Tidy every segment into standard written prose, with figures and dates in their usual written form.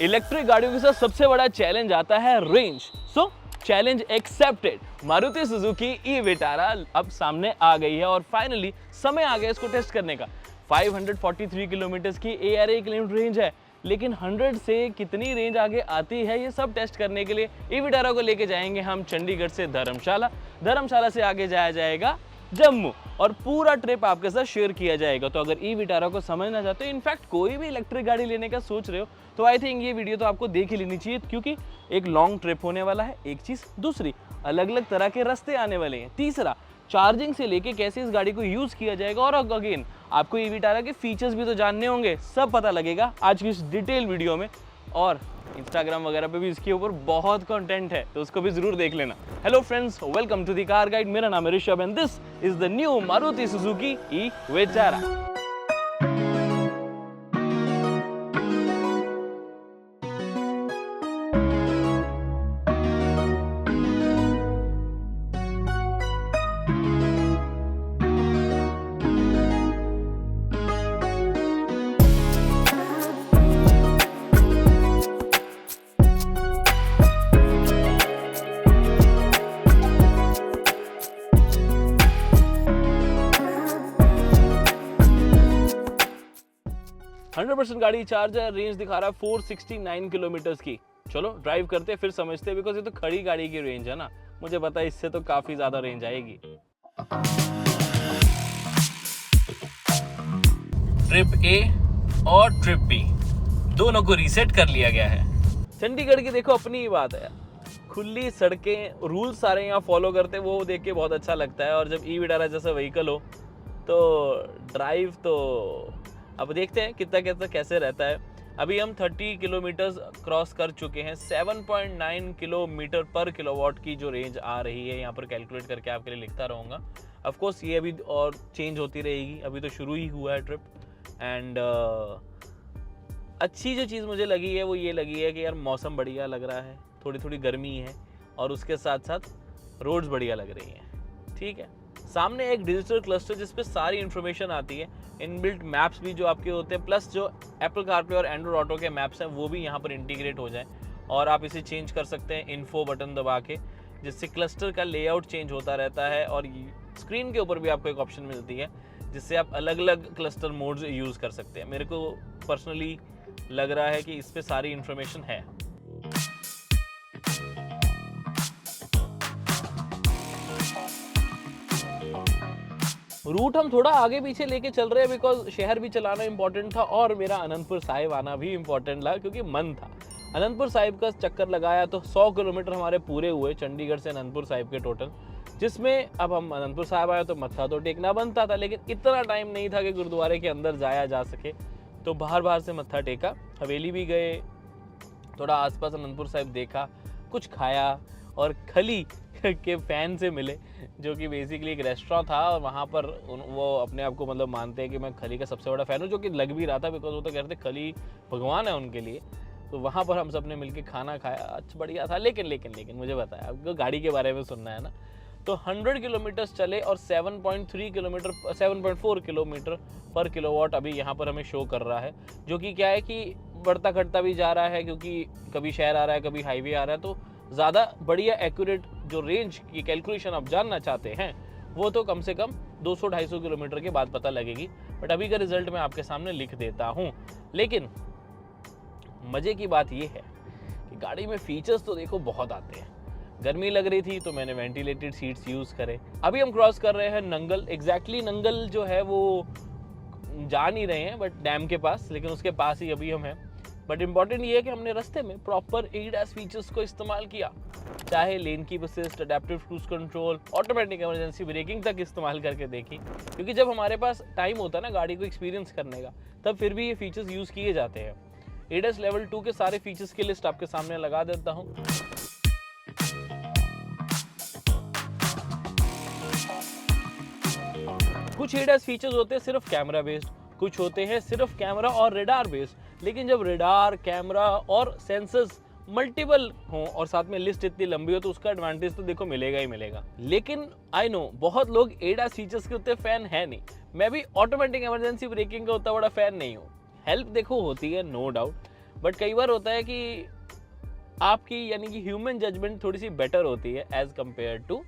Electric गाड़ियों के साथ सबसे बड़ा चैलेंज आता है रेंज। सो challenge accepted. Maruti Suzuki e Vitara अब सामने आ गई है और फाइनली समय आ गया इसको टेस्ट करने का। 543 किलोमीटर की ARA क्लेम्ड रेंज है, लेकिन 100 से कितनी रेंज आगे आती है ये सब टेस्ट करने के लिए ई विटारा को लेके जाएंगे हम चंडीगढ़ से धर्मशाला से आगे जाया जाएगा जम्मू और पूरा ट्रिप आपके साथ शेयर किया जाएगा। तो अगर ई विटारा को समझना चाहते हो, इनफैक्ट कोई भी इलेक्ट्रिक गाड़ी लेने का सोच रहे हो, तो आई थिंक ये वीडियो तो आपको देख ही लेनी चाहिए, क्योंकि एक लॉन्ग ट्रिप होने वाला है, एक चीज़। दूसरी, अलग अलग तरह के रास्ते आने वाले हैं। तीसरा, चार्जिंग से लेके कैसे इस गाड़ी को यूज़ किया जाएगा, और अगेन आपको ई विटारा के फीचर्स भी तो जानने होंगे। सब पता लगेगा आज की इस डिटेल वीडियो में। और इंस्टाग्राम वगैरह पे भी इसके ऊपर बहुत कंटेंट है, तो उसको भी जरूर देख लेना। Hello friends, welcome to the car guide. मेरा नाम है Rishabh and this is the new Maruti Suzuki e Vitara. 100% गाड़ी चार्ज है, रेंज दिखा रहा है 469 किलोमीटर्स की। चलो ड्राइव करते हैं, फिर समझते हैं, बिकॉज ये तो खड़ी गाड़ी की रेंज है ना। मुझे पता है इससे तो काफी ज्यादा रेंज आएगी। ट्रिप ए और ट्रिप बी दोनों को रीसेट कर लिया गया है। चंडीगढ़ की देखो अपनी ही बात है, खुली सड़कें, रूल सारे यहाँ फॉलो करते हैं, वो देख के बहुत अच्छा लगता है। और जब ई विटारा जैसा व्हीकल हो तो ड्राइव तो अब देखते हैं कितना कितना कैसे रहता है। अभी हम 30 किलोमीटर क्रॉस कर चुके हैं। 7.9 किलोमीटर पर किलोवाट की जो रेंज आ रही है, यहाँ पर कैलकुलेट करके आपके लिए लिखता रहूँगा। ऑफ कोर्स ये अभी और चेंज होती रहेगी, अभी तो शुरू ही हुआ है ट्रिप। एंड अच्छी जो चीज़ मुझे लगी है वो ये लगी है कि यार मौसम बढ़िया लग रहा है, थोड़ी थोड़ी गर्मी है और उसके साथ साथ रोड्स बढ़िया लग रही हैं। ठीक है, सामने एक डिजिटल क्लस्टर जिस पे सारी इन्फॉर्मेशन आती है, इनबिल्ट मैप्स भी जो आपके होते हैं, प्लस जो एप्पल कारप्ले और एंड्रॉइड ऑटो के मैप्स हैं वो भी यहाँ पर इंटीग्रेट हो जाए। और आप इसे चेंज कर सकते हैं इन्फो बटन दबा के, जिससे क्लस्टर का लेआउट चेंज होता रहता है। और स्क्रीन के ऊपर भी आपको एक ऑप्शन मिलती है जिससे आप अलग अलग क्लस्टर मोड्स यूज़ कर सकते हैं। मेरे को पर्सनली लग रहा है कि इस पर सारी इन्फॉर्मेशन है। रूट हम थोड़ा आगे पीछे लेके चल रहे हैं, बिकॉज शहर भी चलाना इंपॉर्टेंट था और मेरा अनंतपुर साहिब आना भी इंपॉर्टेंट लगा, क्योंकि मन था। अनंतपुर साहिब का चक्कर लगाया तो 100 किलोमीटर हमारे पूरे हुए चंडीगढ़ से अनंतपुर साहिब के टोटल, जिसमें अब हम अनंतपुर साहिब आए तो मत्था तो टेकना बनता था, लेकिन इतना टाइम नहीं था कि गुरुद्वारे के अंदर जाया जा सके। तो बाहर बाहर से मत्था टेका, हवेली भी गए, थोड़ा आसपास अनंतपुर साहिब देखा, कुछ खाया और खली के फैन से मिले, जो कि बेसिकली एक रेस्टोरेंट था। और वहाँ पर वो अपने आप को मतलब मानते हैं कि मैं खली का सबसे बड़ा फ़ैन हूँ, जो कि लग भी रहा था, बिकॉज वो तो कहते खली भगवान है उनके लिए। तो वहाँ पर हम सब ने मिलकर खाना खाया, अच्छा बढ़िया था। लेकिन मुझे बताया, आपको गाड़ी के बारे में सुनना है ना, तो 100 किलोमीटर चले और 7.4 किलोमीटर पर किलोवाट अभी यहाँ पर हमें शो कर रहा है, जो कि क्या है कि बढ़ता घटता भी जा रहा है, क्योंकि कभी शहर आ रहा है, कभी हाईवे आ रहा है। तो ज़्यादा बढ़िया एक्यूरेट जो रेंज की कैलकुलेशन आप जानना चाहते हैं वो तो कम से कम 200-250 किलोमीटर के बाद पता लगेगी, बट अभी का रिजल्ट मैं आपके सामने लिख देता हूँ। लेकिन मज़े की बात ये है कि गाड़ी में फीचर्स तो देखो बहुत आते हैं। गर्मी लग रही थी तो मैंने वेंटिलेटेड सीट्स यूज़ करे। अभी हम क्रॉस कर रहे हैं नंगल। एग्जैक्टली नंगल जो है वो जा नहीं रहे हैं, बट डैम के पास, लेकिन उसके पास ही अभी हम हैं। बट इम्पॉर्टेंट ये है कि हमने रास्ते में प्रॉपर ADAS फीचर्स को इस्तेमाल किया, चाहे लेन की assist, adaptive cruise control, automatic emergency breaking तक इस्तेमाल करके देखी। क्योंकि जब हमारे पास टाइम होता है ना गाड़ी को एक्सपीरियंस करने का, तब फिर भी ये फीचर्स यूज़ किए जाते हैं। ADAS लेवल 2 के सारे फीचर्स की लिस्ट आपके सामने लगा देता हूँ। कुछ ADAS फीचर्स होते हैं सिर्फ कैमरा बेस्ड, कुछ होते हैं सिर्फ कैमरा और रेडार बेस्ड। लेकिन जब रेडार, कैमरा और सेंसर्स मल्टीपल हों और साथ में लिस्ट इतनी लंबी हो, तो उसका एडवांटेज तो देखो मिलेगा ही मिलेगा। लेकिन आई नो बहुत लोग ADAS फीचर्स के उतने फैन है नहीं। मैं भी ऑटोमेटिक इमरजेंसी ब्रेकिंग का उतना बड़ा फैन नहीं हूँ। हेल्प देखो होती है, नो डाउट, बट कई बार होता है कि आपकी यानी कि ह्यूमन जजमेंट थोड़ी सी बेटर होती है as compare to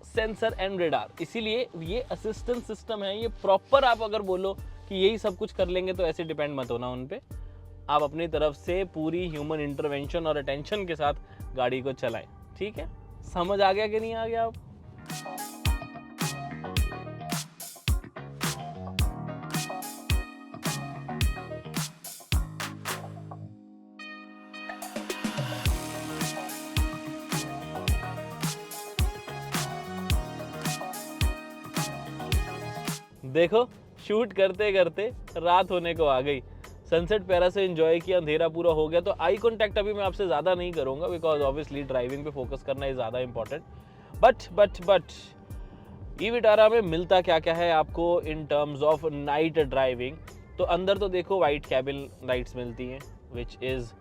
sensor and radar. इसीलिए ये असिस्टेंट सिस्टम है, ये प्रॉपर आप अगर बोलो कि यही सब कुछ कर लेंगे तो ऐसे डिपेंड मत होना उन पे। आप अपनी तरफ से पूरी ह्यूमन इंटरवेंशन और अटेंशन के साथ गाड़ी को चलाएं, ठीक है। समझ आ गया कि नहीं आ गया आप? देखो शूट करते करते रात होने को आ गई, सनसेट प्यारा से एंजॉय किया, अंधेरा पूरा हो गया। तो आई कांटेक्ट अभी मैं आपसे ज़्यादा नहीं करूंगा बिकॉज ऑब्वियसली ड्राइविंग पे फोकस करना इज ज़्यादा इंपॉर्टेंट। बट ई विटारा में मिलता क्या क्या है आपको in terms of night driving. तो अंदर तो देखो वाइट कैबिन लाइट्स मिलती हैं विच इज़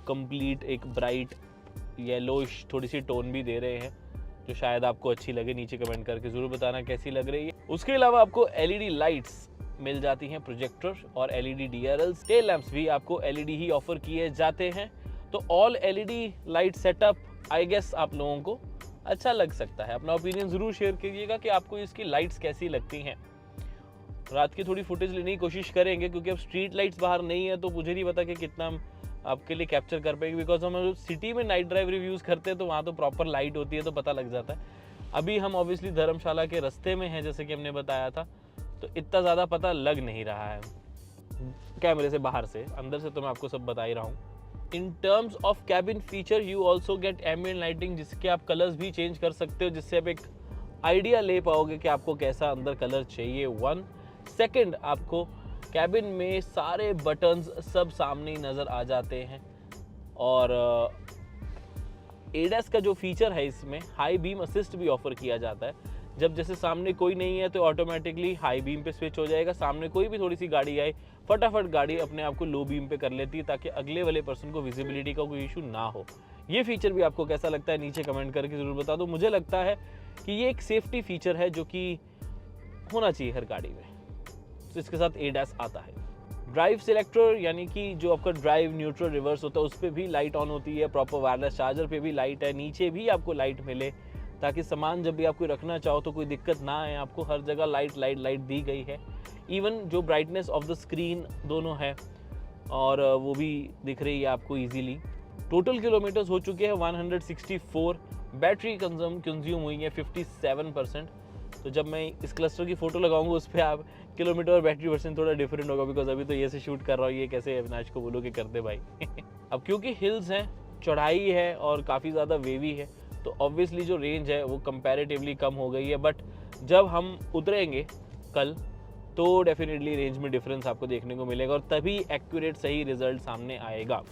कंप्लीट एक ब्राइट येलोइश थोड़ी सी टोन भी दे रहे हैं जो शायद आपको अच्छी लगे। नीचे कमेंट करके ज़रूर बताना कैसी लग रही है। उसके अलावा आपको एलईडी लाइट्स मिल जाती हैं, प्रोजेक्टर और एलईडी डीआरएल्स। टेल लैंप्स भी आपको एलईडी ही ऑफर किए जाते हैं। तो all LED light setup I guess आप लोगों को अच्छा लग सकता है। अपना ओपिनियन ज़रूर शेयर कीजिएगा कि आपको इसकी लाइट्स कैसी लगती हैं। रात की थोड़ी फुटेज लेने की कोशिश करेंगे क्योंकि अब स्ट्रीट लाइट्स बाहर नहीं है, तो मुझे नहीं पता कि कितना हम आपके लिए कैप्चर कर पाएंगे बिकॉज हम सिटी में नाइट ड्राइव रिव्यूज़ करते हैं तो वहाँ तो प्रॉपर लाइट होती है तो पता लग जाता है। अभी हम ऑब्वियसली धर्मशाला के रास्ते में हैं जैसे कि हमने बताया था, तो इतना ज़्यादा पता लग नहीं रहा है कैमरे से बाहर से। अंदर से तो मैं आपको सब बता ही रहा हूँ। In terms of cabin feature you also get ambient lighting, जिसके आप कलर्स भी चेंज कर सकते हो, जिससे आप एक आइडिया ले पाओगे कि आपको कैसा अंदर कलर चाहिए। 1 सेकेंड आपको कैबिन में सारे बटन्स सब सामने ही नज़र आ जाते हैं। और एडस का जो फीचर है इसमें हाई बीम असिस्ट भी ऑफर किया जाता है। जब जैसे सामने कोई नहीं है तो ऑटोमेटिकली हाई बीम पे स्विच हो जाएगा। सामने कोई भी थोड़ी सी गाड़ी आए फटाफट गाड़ी अपने आप को लो बीम पे कर लेती है ताकि अगले वाले पर्सन को विजिबिलिटी का कोई इशू ना हो। ये फीचर भी आपको कैसा लगता है नीचे कमेंट करके ज़रूर बता दो। मुझे लगता है कि ये एक सेफ्टी फीचर है जो कि होना चाहिए हर गाड़ी में, तो इसके साथ एडस आता है। ड्राइव सिलेक्टर यानी कि जो आपका ड्राइव न्यूट्रल रिवर्स होता है उस पर भी लाइट ऑन होती है। प्रॉपर वायरलेस चार्जर पे भी लाइट है, नीचे भी आपको लाइट मिले ताकि सामान जब भी आपको रखना चाहो तो कोई दिक्कत ना आए। आपको हर जगह लाइट दी गई है। इवन जो ब्राइटनेस ऑफ द स्क्रीन दोनों है और वो भी दिख रही है आपको ईजीली। टोटल किलोमीटर्स हो चुके हैं 164। बैटरी कंज्यूम हुई है 57%। तो जब मैं इस क्लस्टर की फ़ोटो लगाऊंगा उस पर आप किलोमीटर और बैटरी परसेंट थोड़ा डिफरेंट होगा बिकॉज अभी तो ये से शूट कर रहा हूँ। ये कैसे अविनाश को बोलो कि कर दे भाई। अब क्योंकि हिल्स हैं, चढ़ाई है और काफ़ी ज़्यादा वेवी है तो ऑब्वियसली जो रेंज है वो कंपैरेटिवली कम हो गई है। बट जब हम उतरेंगे कल तो डेफिनेटली रेंज में डिफरेंस आपको देखने को मिलेगा और तभी एक्यूरेट सही रिजल्ट सामने आएगा।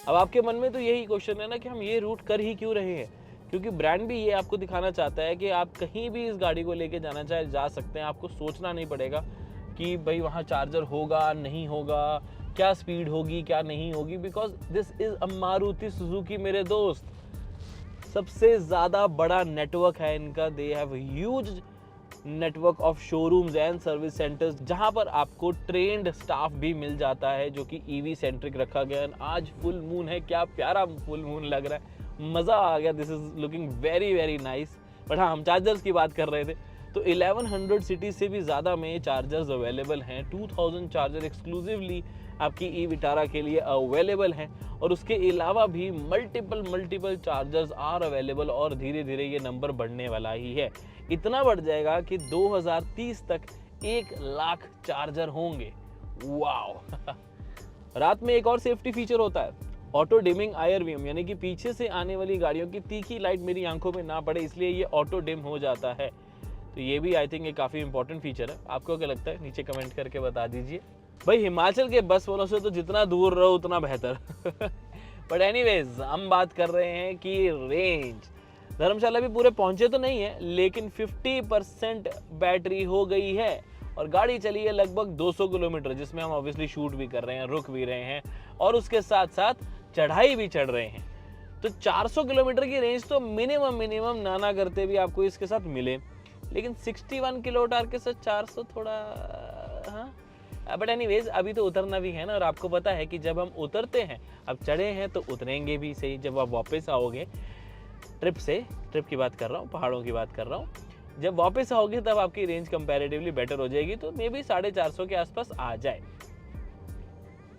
अब आपके मन में तो यही क्वेश्चन है ना कि हम ये रूट कर ही क्यों रहे हैं, क्योंकि ब्रांड भी ये आपको दिखाना चाहता है कि आप कहीं भी इस गाड़ी को लेके जाना चाहे जा सकते हैं। आपको सोचना नहीं पड़ेगा कि भाई वहाँ चार्जर होगा नहीं होगा, क्या स्पीड होगी क्या नहीं होगी, because this is a Maruti Suzuki मेरे दोस्त। सबसे ज़्यादा बड़ा नेटवर्क है इनका। They have huge network of showrooms and service centres जहां पर आपको ट्रेंड स्टाफ भी मिल जाता है जो कि ईवी सेंट्रिक रखा गया है। आज फुल मून है, क्या प्यारा फुल मून लग रहा है, मज़ा आ गया। This is looking very very nice. But हाँ, हम चार्जर्स की बात कर रहे थे तो 1100 सिटीज से भी ज़्यादा में चार्जर्स अवेलेबल हैं। 2000 चार्जर एक्सक्लूसिवली आपकी ई विटारा के लिए अवेलेबल हैं और उसके अलावा भी मल्टीपल चार्जर्स आर अवेलेबल और धीरे धीरे ये नंबर बढ़ने वाला ही है। इतना बढ़ जाएगा कि 2030 तक 1 लाख चार्जर होंगे। वाओ। रात में एक और सेफ्टी फीचर होता है ऑटो डिमिंग IRVM, यानी कि पीछे से आने वाली गाड़ियों की तीखी लाइट मेरी आंखों में ना पड़े इसलिए ये ऑटो डिम हो जाता है। तो ये भी आई थिंक एक काफ़ी इंपॉर्टेंट फीचर है। आपको क्या लगता है नीचे कमेंट करके बता दीजिए। भाई हिमाचल के बस वालों से तो जितना दूर रहो उतना बेहतर। बट एनीवेज हम बात कर रहे हैं कि रेंज। धर्मशाला भी पूरे पहुंचे तो नहीं है लेकिन 50% बैटरी हो गई है और गाड़ी चली है लगभग 200 किलोमीटर, जिसमें हम ऑब्वियसली शूट भी कर रहे हैं, रुक भी रहे हैं और उसके साथ साथ चढ़ाई भी चढ़ रहे हैं। तो 400 किलोमीटर की रेंज तो मिनिमम नाना करते भी आपको इसके साथ मिले, लेकिन 61 किलोवाट आवर के साथ 400 थोड़ा हाँ। बट एनीवेज अभी तो उतरना भी है ना, और आपको पता है कि जब हम उतरते हैं, अब चढ़े हैं तो उतरेंगे भी सही। जब आप वापस आओगे ट्रिप की बात कर रहा हूँ, पहाड़ों की बात कर रहा हूँ, जब वापस आओगे तब आपकी रेंज कंपैरेटिवली बेटर हो जाएगी, तो मे बी 450 के आसपास आ जाए।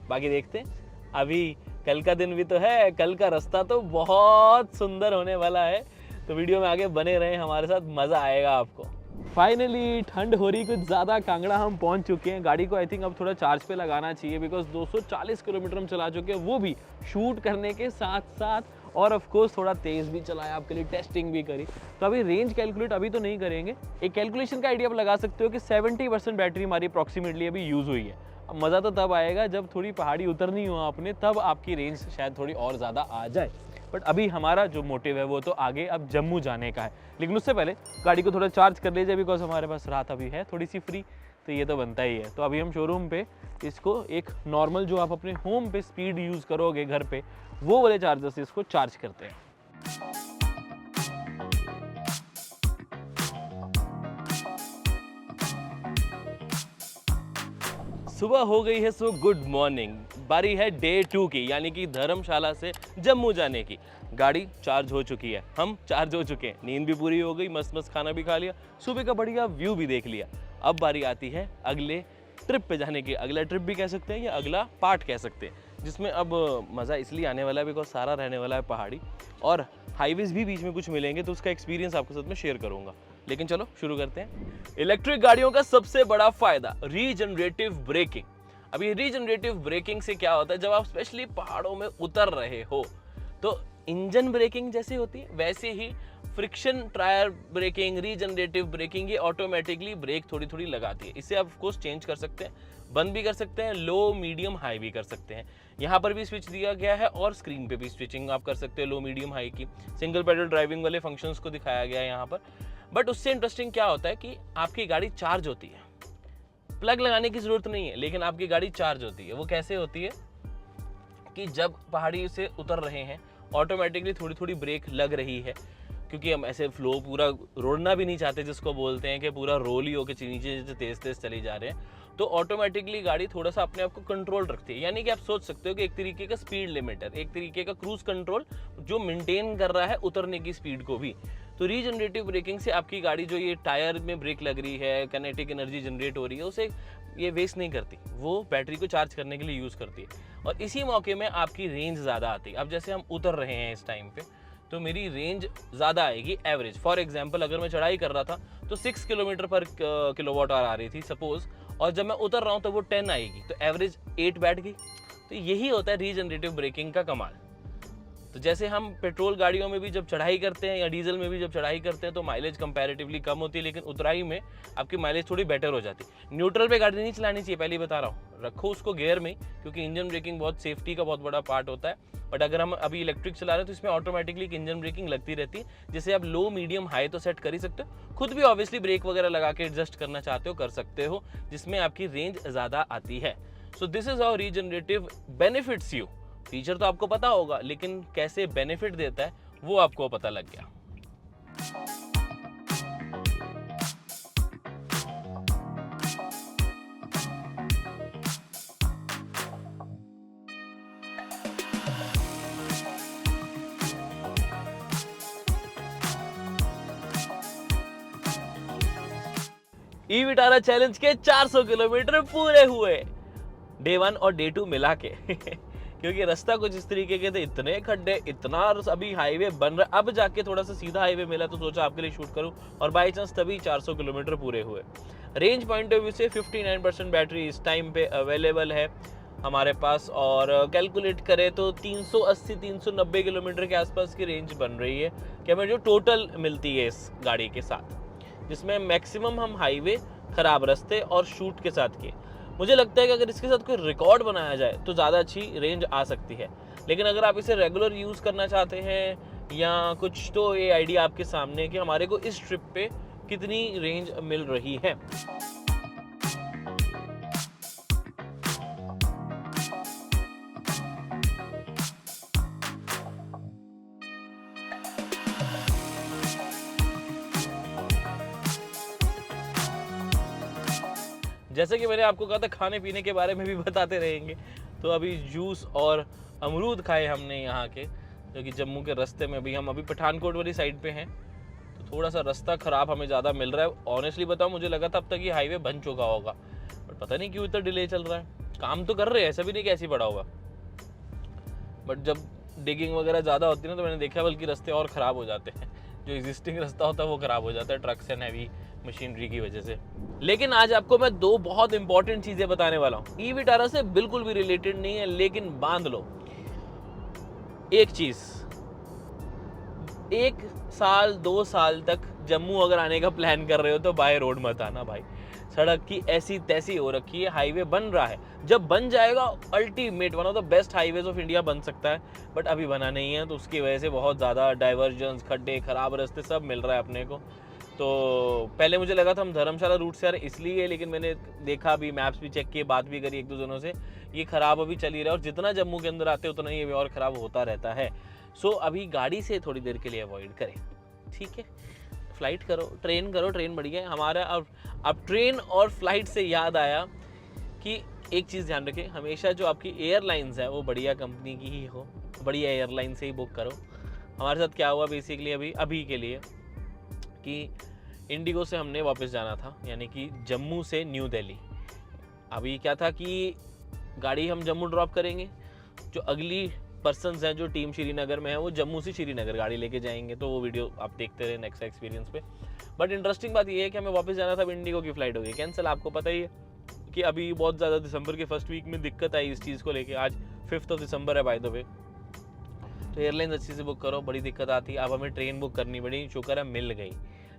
बाकी देखते हैं, अभी कल का दिन भी तो है, कल का रास्ता तो बहुत सुंदर होने वाला है, तो वीडियो में आगे बने रहें हमारे साथ, मज़ा आएगा आपको। फाइनली ठंड हो रही कुछ ज़्यादा, कांगड़ा हम पहुंच चुके हैं। गाड़ी को आई थिंक अब थोड़ा चार्ज पे लगाना चाहिए, बिकॉज 240 किलोमीटर हम चला चुके हैं, वो भी शूट करने के साथ साथ, और ऑफ कोर्स थोड़ा तेज़ भी चलाया, आपके लिए टेस्टिंग भी करी। तो अभी रेंज कैलकुलेट अभी तो नहीं करेंगे, एक कैलकुलेशन का आइडिया आप लगा सकते हो कि 70% बैटरी हमारी अप्रॉक्सीमेटली अभी यूज़ हुई है। अब मज़ा तो तब आएगा जब थोड़ी पहाड़ी उतरनी हो आपने, तब आपकी रेंज शायद थोड़ी और ज़्यादा आ जाए। बट अभी हमारा जो मोटिव है वो तो आगे अब जम्मू जाने का है, लेकिन उससे पहले गाड़ी को थोड़ा चार्ज कर लीजिए, बिकॉज हमारे पास रात अभी है थोड़ी सी फ्री, तो ये तो बनता ही है। तो अभी हम शोरूम पे इसको एक नॉर्मल जो आप अपने होम पे स्पीड यूज़ करोगे घर पे, वो वाले चार्जर से इसको चार्ज करते हैं। सुबह हो गई है, सो गुड मॉर्निंग। बारी है डे 2 की, यानी कि धर्मशाला से जम्मू जाने की। गाड़ी चार्ज हो चुकी है, हम चार्ज हो चुके हैं, नींद भी पूरी हो गई, मस्त मस्त खाना भी खा लिया, सुबह का बढ़िया व्यू भी देख लिया। अब बारी आती है अगले ट्रिप पे जाने की। अगला ट्रिप भी कह सकते हैं या अगला पार्ट कह सकते हैं, जिसमें अब मज़ा इसलिए आने वाला है बिकॉज सारा रहने वाला है पहाड़ी, और हाईवेज भी बीच में कुछ मिलेंगे, तो उसका एक्सपीरियंस आपके साथ में शेयर करूँगा। लेकिन चलो शुरू करते हैं। इलेक्ट्रिक गाड़ियों का सबसे बड़ा फायदा रीजनरेटिव ब्रेकिंग। अभी रीजनरेटिव ब्रेकिंग से क्या होता है, जब आप स्पेशली पहाड़ों में उतर रहे हो तो इंजन ब्रेकिंग जैसे होती है, वैसे ही friction tyre braking, regenerative braking, ये ऑटोमेटिकली ब्रेक थोड़ी थोड़ी लगाती है। इसे आप ऑफ कोर्स चेंज कर सकते हैं, बंद भी कर सकते हैं, लो मीडियम हाई भी कर सकते हैं। यहाँ पर भी स्विच दिया गया है और स्क्रीन पे भी स्विचिंग आप कर सकते हो लो मीडियम हाई की। सिंगल पेडल ड्राइविंग वाले फंक्शंस को दिखाया गया है यहाँ पर। बट उससे इंटरेस्टिंग क्या होता है कि आपकी गाड़ी चार्ज होती है, प्लग लगाने की जरूरत नहीं है, लेकिन आपकी गाड़ी चार्ज होती है। वो कैसे होती है कि जब पहाड़ी से उतर रहे हैं ऑटोमेटिकली थोड़ी थोड़ी ब्रेक लग रही है, क्योंकि हम ऐसे फ्लो पूरा रोड़ना भी नहीं चाहते, जिसको बोलते हैं कि पूरा रोल ही होकर नीचे तेज तेज चली जा रहे हैं, तो ऑटोमेटिकली गाड़ी थोड़ा सा अपने आप को कंट्रोल रखती है। यानी कि आप सोच सकते हो कि एक तरीके का स्पीड लिमिटर, एक तरीके का क्रूज कंट्रोल जो मेंटेन कर रहा है उतरने की स्पीड को भी। तो रीजनरेटिव ब्रेकिंग से आपकी गाड़ी जो ये टायर में ब्रेक लग रही है, काइनेटिक एनर्जी जनरेट हो रही है, उसे ये वेस्ट नहीं करती, वो बैटरी को चार्ज करने के लिए यूज़ करती है, और इसी मौके में आपकी रेंज ज़्यादा आती है। अब जैसे हम उतर रहे हैं इस टाइम पे, तो मेरी रेंज ज़्यादा आएगी एवरेज। फॉर एग्जांपल अगर मैं चढ़ाई कर रहा था तो 6 किलोमीटर पर किलोवाट आवर आ रही थी सपोज, और जब मैं उतर रहा हूँ तो वो 10 आएगी, तो एवरेज 8 बैठ गई। तो यही होता है रीजनरेटिव ब्रेकिंग का कमाल। तो जैसे हम पेट्रोल गाड़ियों में भी जब चढ़ाई करते हैं या डीजल में भी जब चढ़ाई करते हैं तो माइलेज कंपैरेटिवली कम होती है, लेकिन उतराई में आपकी माइलेज थोड़ी बेटर हो जाती है। न्यूट्रल पे गाड़ी नहीं चलानी चाहिए, पहले ही बता रहा हूँ, रखो उसको गियर में, क्योंकि इंजन ब्रेकिंग बहुत सेफ्टी का बहुत बड़ा पार्ट होता है। बट अगर हम अभी इलेक्ट्रिक चला रहे हैं तो इसमें ऑटोमेटिकली इंजन ब्रेकिंग लगती रहती है, जिसे आप लो मीडियम हाई तो सेट कर ही सकते हो, खुद भी ऑब्वियसली ब्रेक वगैरह लगा के एडजस्ट करना चाहते हो कर सकते हो, जिसमें आपकी रेंज ज़्यादा आती है। So this is how regenerative benefits you. Feature तो आपको पता होगा, लेकिन कैसे बेनिफिट देता है वो आपको पता लग गया। ई विटारा चैलेंज के 400 किलोमीटर पूरे हुए, डे 1 और डे 2 मिला के क्योंकि रास्ता कुछ इस तरीके के थे, इतने खड्डे, इतना अभी हाईवे बन रहा, अब जाके थोड़ा सा सीधा हाईवे मिला तो सोचा आपके लिए शूट करूं, और बाई चांस तभी 400 किलोमीटर पूरे हुए। रेंज पॉइंट ऑफ व्यू से 59% बैटरी इस टाइम पे अवेलेबल है हमारे पास, और कैलकुलेट करें तो 380-390 किलोमीटर के आसपास की रेंज बन रही है कि हमें जो टोटल मिलती है इस गाड़ी के साथ, जिसमें मैक्सिमम हम हाईवे, खराब रास्ते और शूट के साथ किए। मुझे लगता है कि अगर इसके साथ कोई रिकॉर्ड बनाया जाए तो ज़्यादा अच्छी रेंज आ सकती है, लेकिन अगर आप इसे रेगुलर यूज़ करना चाहते हैं या कुछ, तो ये आइडिया आपके सामने है कि हमारे को इस ट्रिप पे कितनी रेंज मिल रही है। जैसे कि मैंने आपको कहा था खाने पीने के बारे में भी बताते रहेंगे। तो अभी जूस और अमरूद खाए हमने यहाँ के, जो कि जम्मू के रास्ते में। हम अभी पठानकोट वाली साइड पे हैं, तो थोड़ा सा रास्ता ख़राब हमें ज़्यादा मिल रहा है। ऑनेस्टली बताऊँ, मुझे लगा था अब तक ये हाईवे बन चुका होगा, बट पता नहीं क्यों इतना डिले चल रहा है। काम तो कर रहे हैं, ऐसा भी नहीं कि ऐसे ही पड़ा होगा, बट जब डिगिंग वगैरह ज़्यादा होती है ना, तो मैंने देखा बल्कि रास्ते और ख़राब हो जाते हैं। जो एग्जिस्टिंग रास्ता होता है वो ख़राब हो जाता है ट्रक्स एंड हैवी मशीनरी की वजह से। लेकिन आज आपको मैं दो बहुत इंपॉर्टेंट चीज़ें बताने वाला हूँ। ई विटारा से बिल्कुल भी रिलेटेड नहीं है, लेकिन बांध लो एक चीज़, 1 साल 2 साल तक जम्मू अगर आने का प्लान कर रहे हो तो बाय रोड मत आना भाई। सड़क की ऐसी तैसी हो रखी है, हाईवे बन रहा है, जब बन जाएगा ultimate one of the best highways of India बन सकता है, बट अभी बना नहीं है, तो उसकी वजह से बहुत ज़्यादा डाइवर्जन्स, खड्डे, खराब रास्ते सब मिल रहा है अपने को। तो पहले मुझे लगा था हम धर्मशाला रूट से आ रहे इसलिए, लेकिन मैंने देखा भी, मैप्स भी चेक किए, बात भी करी एक दो जनों से, ये ख़राब अभी चल ही रहा है और जितना जम्मू के अंदर आते उतना ये और ख़राब होता रहता है। सो अभी गाड़ी से थोड़ी देर के लिए अवॉइड करें, ठीक है। फ्लाइट करो, ट्रेन बढ़िया है हमारा। अब ट्रेन और फ्लाइट से याद आया कि एक चीज़ ध्यान रखें, हमेशा जो आपकी एयरलाइंस है वो बढ़िया कंपनी की ही हो, बढ़िया एयरलाइन से ही बुक करो। हमारे साथ क्या हुआ बेसिकली अभी के लिए कि इंडिगो से हमने वापस जाना था, यानी कि जम्मू से न्यू दिल्ली। अभी क्या था कि गाड़ी हम जम्मू ड्रॉप करेंगे, जो अगली पर्सन्स हैं जो टीम श्रीनगर में है वो जम्मू से श्रीनगर गाड़ी लेके जाएंगे, तो वो वीडियो आप देखते रहे नेक्स्ट एक्सपीरियंस पे। बट इंटरेस्टिंग बात ये है कि हमें वापस जाना था, इंडिगो की फ़्लाइट हो गई कैंसिल। आपको पता ही है कि अभी बहुत ज़्यादा दिसंबर के फर्स्ट वीक में दिक्कत आई इस चीज़ को लेके। आज 5 दिसंबर है बाय द वे, तो एयरलाइन अच्छी से बुक करो, बड़ी दिक्कत आती है। अब हमें ट्रेन बुक करनी पड़ी, शुक्र है मिल गई,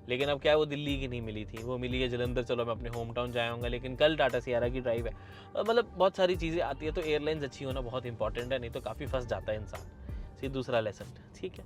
लेकिन अब क्या है वो दिल्ली की नहीं मिली थी, वो मिली है जलंधर। चलो मैं अपने होम टाउन जाऊँगा, लेकिन कल टाटा सियारा की ड्राइव है। मतलब बहुत सारी चीज़ें आती है, तो एयरलाइंस अच्छी होना बहुत इंपॉर्टेंट है, नहीं तो काफ़ी फंस जाता है इंसान। ये दूसरा लेसन, ठीक है।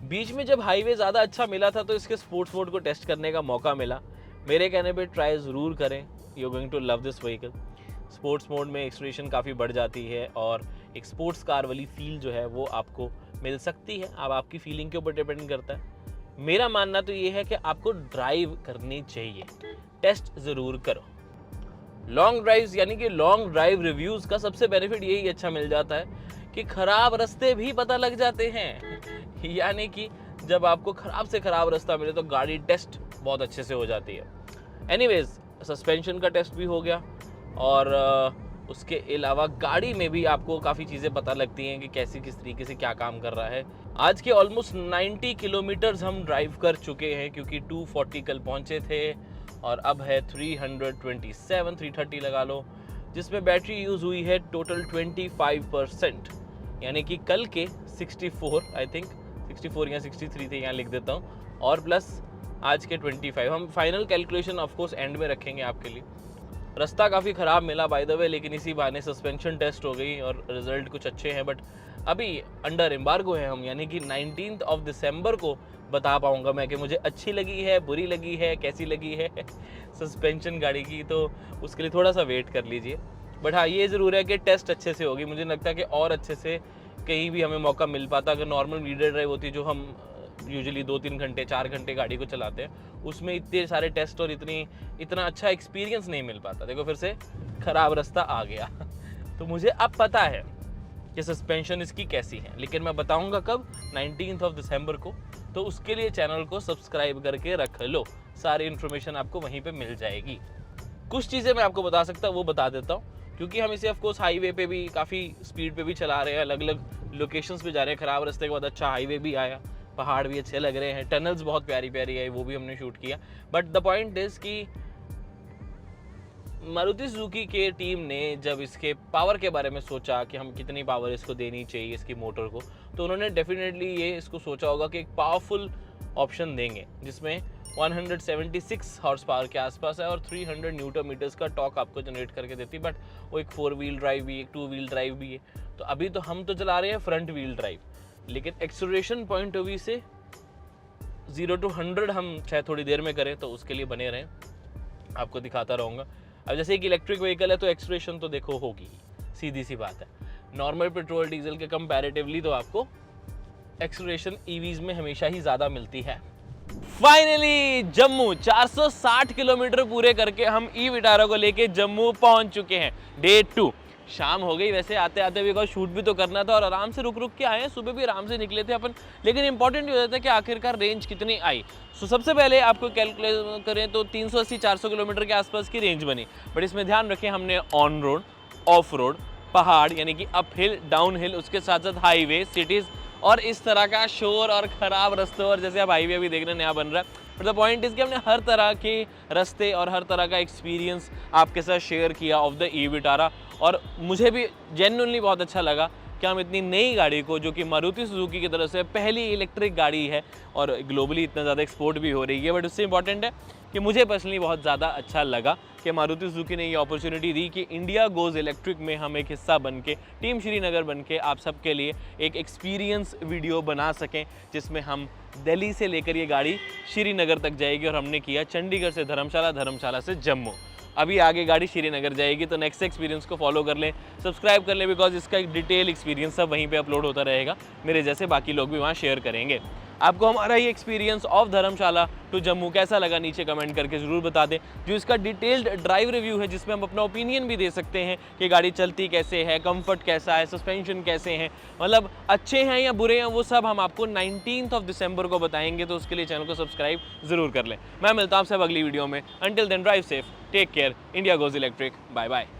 बीच में जब हाईवे ज़्यादा अच्छा मिला था तो इसके स्पोर्ट्स मोड को टेस्ट करने का मौका मिला। मेरे कहने पे ट्राई ज़रूर करें, you going to love this vehicle. Sports mode में एक्सलेरेशन काफ़ी बढ़ जाती है और एक स्पोर्ट्स कार वाली फील जो है वो आपको मिल सकती है। अब आपकी फीलिंग के ऊपर डिपेंड करता है। मेरा मानना तो ये है कि आपको ड्राइव करनी चाहिए, टेस्ट ज़रूर करो। लॉन्ग ड्राइव्स यानी कि लॉन्ग ड्राइव रिव्यूज़ का सबसे बेनिफिट यही अच्छा मिल जाता है कि ख़राब रास्ते भी पता लग जाते हैं। यानी कि जब आपको ख़राब से ख़राब रास्ता मिले तो गाड़ी टेस्ट बहुत अच्छे से हो जाती है। एनीवेज, सस्पेंशन का टेस्ट भी हो गया और उसके अलावा गाड़ी में भी आपको काफ़ी चीज़ें पता लगती हैं कि कैसी किस तरीके से क्या काम कर रहा है। आज के ऑलमोस्ट 90 किलोमीटर्स हम ड्राइव कर चुके हैं, क्योंकि 240 कल पहुँचे थे और अब है 330 लगा लो, जिसमें बैटरी यूज़ हुई है टोटल 25%, यानी कि कल के 64 आई थिंक 64 या 63 थे, यहाँ लिख देता हूँ, और प्लस आज के 25। हम final calculation of course and में रखेंगे आपके लिए। रास्ता काफ़ी ख़राब मिला बाय द वे, लेकिन इसी बहाने सस्पेंशन टेस्ट हो गई और रिजल्ट कुछ अच्छे हैं। बट अभी अंडर एम्बार्गो है हम, यानी कि 19 दिसंबर को बता पाऊँगा मैं कि मुझे अच्छी लगी है, बुरी लगी है, कैसी लगी है सस्पेंशन गाड़ी की, तो उसके लिए थोड़ा सा वेट कर लीजिए। बट हाँ, ये ज़रूर है कि टेस्ट अच्छे से होगी। मुझे लगता है कि और अच्छे से कहीं भी हमें मौका मिल पाता। अगर नॉर्मल रीडर ड्राइव होती जो हम यूजुअली 2-3 घंटे 4 घंटे गाड़ी को चलाते हैं, उसमें इतने सारे टेस्ट और इतना अच्छा एक्सपीरियंस नहीं मिल पाता। देखो फिर से ख़राब रास्ता आ गया तो मुझे अब पता है कि सस्पेंशन इसकी कैसी है, लेकिन मैं बताऊंगा कब, 19 दिसंबर को। तो उसके लिए चैनल को सब्सक्राइब करके रख लो, सारी इन्फॉर्मेशन आपको वहीं पे मिल जाएगी। कुछ चीज़ें मैं आपको बता सकता हूँ वो बता देता हूँ, क्योंकि हम इसे ऑफकोर्स हाईवे पे भी काफ़ी स्पीड पे भी चला रहे हैं, अलग अलग लोकेशंस पे जा रहे हैं। ख़राब रास्ते के बाद अच्छा हाईवे भी आया, पहाड़ भी अच्छे लग रहे हैं, टनल्स बहुत प्यारी प्यारी आई, वो भी हमने शूट किया। बट द पॉइंट इज़ कि मारुति सुजुकी के टीम ने जब इसके पावर के बारे में सोचा कि हम कितनी पावर इसको देनी चाहिए इसकी मोटर को, तो उन्होंने डेफिनेटली ये इसको सोचा होगा कि एक पावरफुल ऑप्शन देंगे जिसमें 176 हॉर्स पावर के आसपास है और 300 न्यूटन मीटर्स का टॉर्क आपको जनरेट करके देती। बट वो एक 4 व्हील ड्राइव भी है, एक 2 व्हील ड्राइव भी है। तो अभी तो हम तो चला रहे हैं फ्रंट व्हील ड्राइव, लेकिन एक्सेलरेशन पॉइंट ऑफ व्यू से 0 to 100 हम चाहे थोड़ी देर में करें, तो उसके लिए बने रहें। आपको दिखाता रहूँगा। अब जैसे एक इलेक्ट्रिक व्हीकल है तो एक्सलेरेशन तो देखो होगी ही, सीधी सी बात है। नॉर्मल पेट्रोल डीजल के कंपैरेटिवली तो आपको एक्सलेरेशन ईवीज में हमेशा ही ज़्यादा मिलती है। फाइनली जम्मू 460 किलोमीटर पूरे करके हम ई विटारा को लेके जम्मू पहुंच चुके हैं। डे 2 शाम हो गई, वैसे आते आते भी शूट भी तो करना था और आराम से रुक रुक के आए हैं। सुबह भी आराम से निकले थे अपन, लेकिन इंपॉर्टेंट ये होता है कि आखिरकार रेंज कितनी आई। सो सबसे पहले आपको कैलकुलेट करें तो 380-400 किलोमीटर के आसपास की रेंज बनी। बट इसमें ध्यान रखें हमने ऑन रोड, ऑफ रोड, पहाड़ यानी कि अप हिल, डाउन हिल, उसके साथ साथ हाईवे, सिटीज़ और इस तरह का शोर और ख़राब रास्तों, और जैसे आप हाईवे अभी देख रहे हैं नया बन रहा है। बट द पॉइंट इज़ कि हमने हर तरह के रास्ते और हर तरह का एक्सपीरियंस आपके साथ शेयर किया ऑफ द ई विटारा। और मुझे भी जेन्युइनली बहुत अच्छा लगा कि हम इतनी नई गाड़ी को, जो कि मारुति सुजुकी की तरफ से पहली इलेक्ट्रिक गाड़ी है और ग्लोबली इतना ज़्यादा एक्सपोर्ट भी हो रही है, बट उससे इंपॉर्टेंट है कि मुझे पर्सनली बहुत ज़्यादा अच्छा लगा कि मारुति सुजुकी ने ये अपॉर्चुनिटी दी कि इंडिया गोज़ इलेक्ट्रिक में हम एक हिस्सा बन के, टीम श्रीनगर बन के आप सबके लिए एक एक्सपीरियंस वीडियो बना सकें, जिसमें हम दिल्ली से लेकर ये गाड़ी श्रीनगर तक जाएगी। और हमने किया चंडीगढ़ से धर्मशाला, धर्मशाला से जम्मू। अभी आगे गाड़ी श्रीनगर जाएगी, तो नेक्स्ट एक्सपीरियंस को फॉलो कर लें, सब्सक्राइब कर लें, बिकॉज इसका एक डिटेल एक्सपीरियंस सब वहीं पे अपलोड होता रहेगा। मेरे जैसे बाकी लोग भी वहाँ शेयर करेंगे। आपको हमारा ये experience of Dharamshala to Jammu कैसा लगा नीचे कमेंट करके ज़रूर बता दें। जो इसका डिटेल्ड ड्राइव रिव्यू है, जिसमें हम अपना ओपिनियन भी दे सकते हैं कि गाड़ी चलती कैसे है, कंफर्ट कैसा है, सस्पेंशन कैसे हैं, मतलब अच्छे हैं या बुरे हैं, वो सब हम आपको 19 दिसंबर को बताएंगे। तो उसके लिए चैनल को सब्सक्राइब ज़रूर कर लें। मैं मिलता हूँ आपसे अगली वीडियो में। Until then drive safe, take care, India goes electric, bye bye.